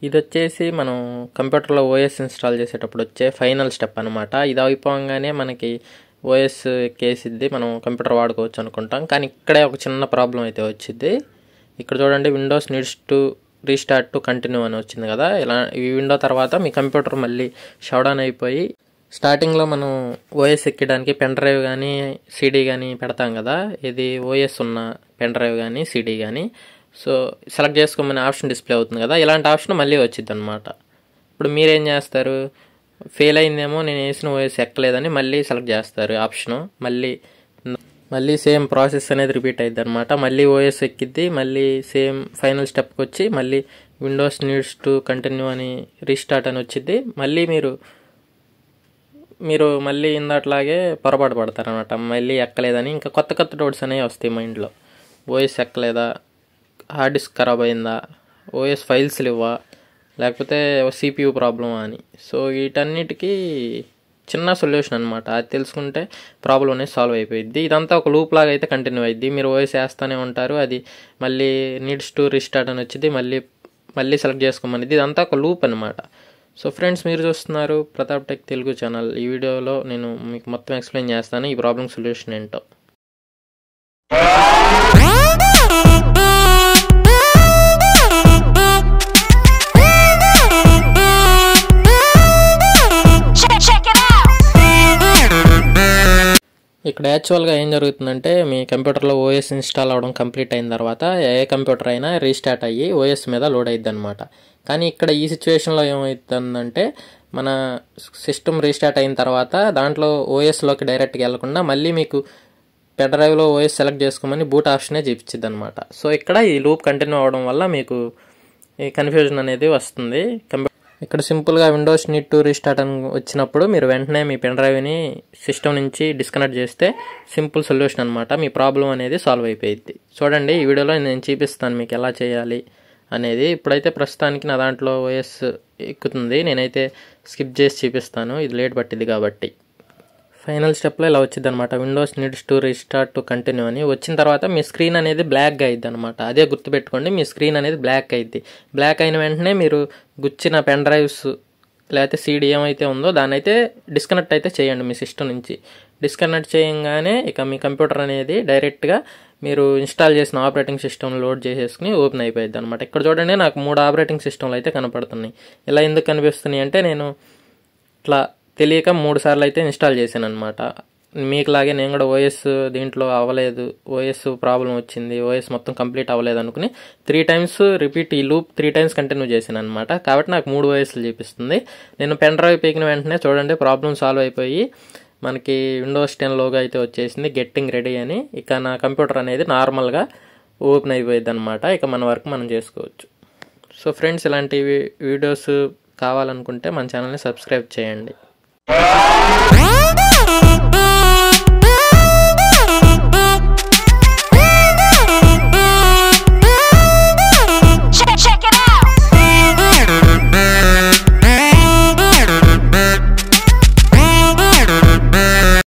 ఇది వచ్చేసి మనం కంప్యూటర్లో ఓఎస్ ఇన్స్టాల్ చేసేటప్పుడు వచ్చే ఫైనల్ స్టెప్ అనమాట. ఇది అయిపోగానే మనకి ఓఎస్ ఎక్కేసిద్ది, మనం కంప్యూటర్ వాడుకోవచ్చు అనుకుంటాం. కానీ ఇక్కడే ఒక చిన్న ప్రాబ్లం అయితే వచ్చింది. ఇక్కడ చూడండి, Windows needs to restart to continue అని వచ్చింది కదా. ఇలా ఈ విండో తర్వాత మీ కంప్యూటర్ మళ్ళీ షట్ డౌన్ అయిపోయి, స్టార్టింగ్లో మనం ఓఎస్ ఎక్కడానికి పెన్ డ్రైవ్ కానీ సీడీ కానీ పెడతాం కదా. ఇది ఓఎస్ ఉన్న పెన్ డ్రైవ్ కానీ సీడీ కానీ, సో సెలెక్ట్ చేసుకోమని ఆప్షన్ డిస్ప్లే అవుతుంది కదా. ఇలాంటి ఆప్షన్ మళ్ళీ వచ్చింది అనమాట. ఇప్పుడు మీరేం చేస్తారు, ఫెయిల్ అయిందేమో నేను వేసిన ఓఎస్ ఎక్కలేదని మళ్ళీ సెలెక్ట్ చేస్తారు ఆప్షను. మళ్ళీ సేమ్ ప్రాసెస్ అనేది రిపీట్ అయ్యిద్ది అనమాట. మళ్ళీ ఓఎస్ ఎక్కిద్ది, మళ్ళీ సేమ్ ఫైనల్ స్టెప్కి వచ్చి మళ్ళీ విండోస్ నీడ్స్ టు కంటిన్యూ అని రీస్టార్ట్ అని వచ్చింది. మళ్ళీ మీరు మళ్ళీ ఇందాట్లాగే పొరపాటు పడతారనమాట, మళ్ళీ ఎక్కలేదని. ఇంకా కొత్త కొత్త డౌట్స్ అనేవి వస్తాయి మైండ్లో. ఓఎస్ ఎక్కలేదా, హార్డ్ డిస్క్ ఖరాబ్ అయిందా, ఓఎస్ ఫైల్స్ ఇవ్వా, లేకపోతే సిపియు ప్రాబ్లమా అని. సో వీటన్నిటికీ చిన్న సొల్యూషన్ అనమాట. అది తెలుసుకుంటే ప్రాబ్లం అనేది సాల్వ్ అయిపోయింది. ఇదంతా ఒక లూప్ లాగా అయితే కంటిన్యూ అయ్యిద్ది. మీరు ఓఎస్ వేస్తూనే ఉంటారు, అది మళ్ళీ నీడ్స్ టు రీస్టార్ట్ అని వచ్చింది, మళ్ళీ సెలెక్ట్ చేసుకోమనేది. ఇదంతా ఒక లూప్ అనమాట. సో ఫ్రెండ్స్, మీరు చూస్తున్నారు ప్రతాప్ టెక్ తెలుగు ఛానల్. ఈ వీడియోలో నేను మీకు మొత్తం ఎక్స్ప్లెయిన్ చేస్తాను ఈ ప్రాబ్లం సొల్యూషన్ ఏంటో. ఇక్కడ యాక్చువల్గా ఏం జరుగుతుందంటే, మీ కంప్యూటర్లో ఓఎస్ ఇన్స్టాల్ అవ్వడం కంప్లీట్ అయిన తర్వాత ఏ కంప్యూటర్ అయినా రీస్టార్ట్ అయ్యి ఓఎస్ మీద లోడ్ అయ్యిద్ది అనమాట. కానీ ఇక్కడ ఈ సిచ్యువేషన్లో ఏమవుతుందంటే, మన సిస్టమ్ రీస్టార్ట్ అయిన తర్వాత దాంట్లో ఓఎస్లోకి డైరెక్ట్గా వెళ్లకుండా మళ్ళీ మీకు పెన్ డ్రైవ్లో ఓఎస్ సెలెక్ట్ చేసుకోమని బూట్ ఆప్షనే చూపించింది అనమాట. సో ఇక్కడ ఈ లూప్ కంటిన్యూ అవ్వడం వల్ల మీకు ఈ కన్ఫ్యూజన్ అనేది వస్తుంది. ఇక్కడ సింపుల్గా విండోస్ నీడ్ టు రీస్టార్ట్ అని వచ్చినప్పుడు మీరు వెంటనే మీ పెన్ డ్రైవ్ని సిస్టమ్ నుంచి డిస్కనెక్ట్ చేస్తే సింపుల్ సొల్యూషన్ అనమాట. మీ ప్రాబ్లం అనేది సాల్వ్ అయిపోయింది. చూడండి, ఈ వీడియోలో నేను చూపిస్తాను మీకు ఎలా చేయాలి అనేది. ఇప్పుడైతే ప్రస్తుతానికి నా దాంట్లో ఓఎస్ ఎక్కుతుంది, నేనైతే స్కిప్ చేసి చూపిస్తాను, ఇది లేట్ పట్టింది కాబట్టి. ఫైనల్ స్టెప్లో ఇలా వచ్చింది అనమాట, Windows needs to restart to continue అని. వచ్చిన తర్వాత మీ స్క్రీన్ అనేది బ్లాక్గా అయ్యిద్ది అనమాట. అదే గుర్తుపెట్టుకోండి, మీ స్క్రీన్ అనేది బ్లాక్ అయ్యిద్ది. బ్లాక్ అయిన వెంటనే మీరు గుచ్చిన పెన్ డ్రైవ్స్ లేకపోతే సీడీ ఏమైతే ఉందో దాన్ని అయితే డిస్కనెక్ట్ అయితే చేయండి మీ సిస్టమ్ నుంచి. డిస్కనెక్ట్ చేయగానే ఇక మీ కంప్యూటర్ అనేది డైరెక్ట్గా మీరు ఇన్స్టాల్ చేసిన ఆపరేటింగ్ సిస్టమ్ లోడ్ చేసేసుకుని ఓపెన్ అయిపోయింది అనమాట. ఇక్కడ చూడండి, నాకు 3 ఆపరేటింగ్ సిస్టమ్లు అయితే కనపడుతున్నాయి. ఇలా ఎందుకు కనిపిస్తున్నాయి అంటే, నేను ఇట్లా తెలియక 3 సార్లు అయితే ఇన్స్టాల్ చేశాను అనమాట. మీకులాగే నేను కూడా ఓఎస్ దీంట్లో అవ్వలేదు, ఓఎస్ ప్రాబ్లం వచ్చింది, ఓఎస్ మొత్తం కంప్లీట్ అవ్వలేదు అనుకుని 3 టైమ్స్ రిపీట్, ఈ లూప్ 3 టైమ్స్ కంటిన్యూ చేశాను అనమాట. కాబట్టి నాకు 3 ఓఎస్లు చూపిస్తుంది. నేను పెన్ డ్రైవ్ పీకిన వెంటనే చూడండి ప్రాబ్లం సాల్వ్ అయిపోయి మనకి విండోస్ 10 లోగో అయితే వచ్చేసింది, గెట్టింగ్ రెడీ అని. ఇక నా కంప్యూటర్ అనేది నార్మల్గా ఓపెన్ అయిపోయింది అనమాట. ఇక మన వర్క్ మనం చేసుకోవచ్చు. సో ఫ్రెండ్స్, ఇలాంటి వీడియోస్ కావాలనుకుంటే మన ఛానల్ని సబ్స్క్రైబ్ చేయండి.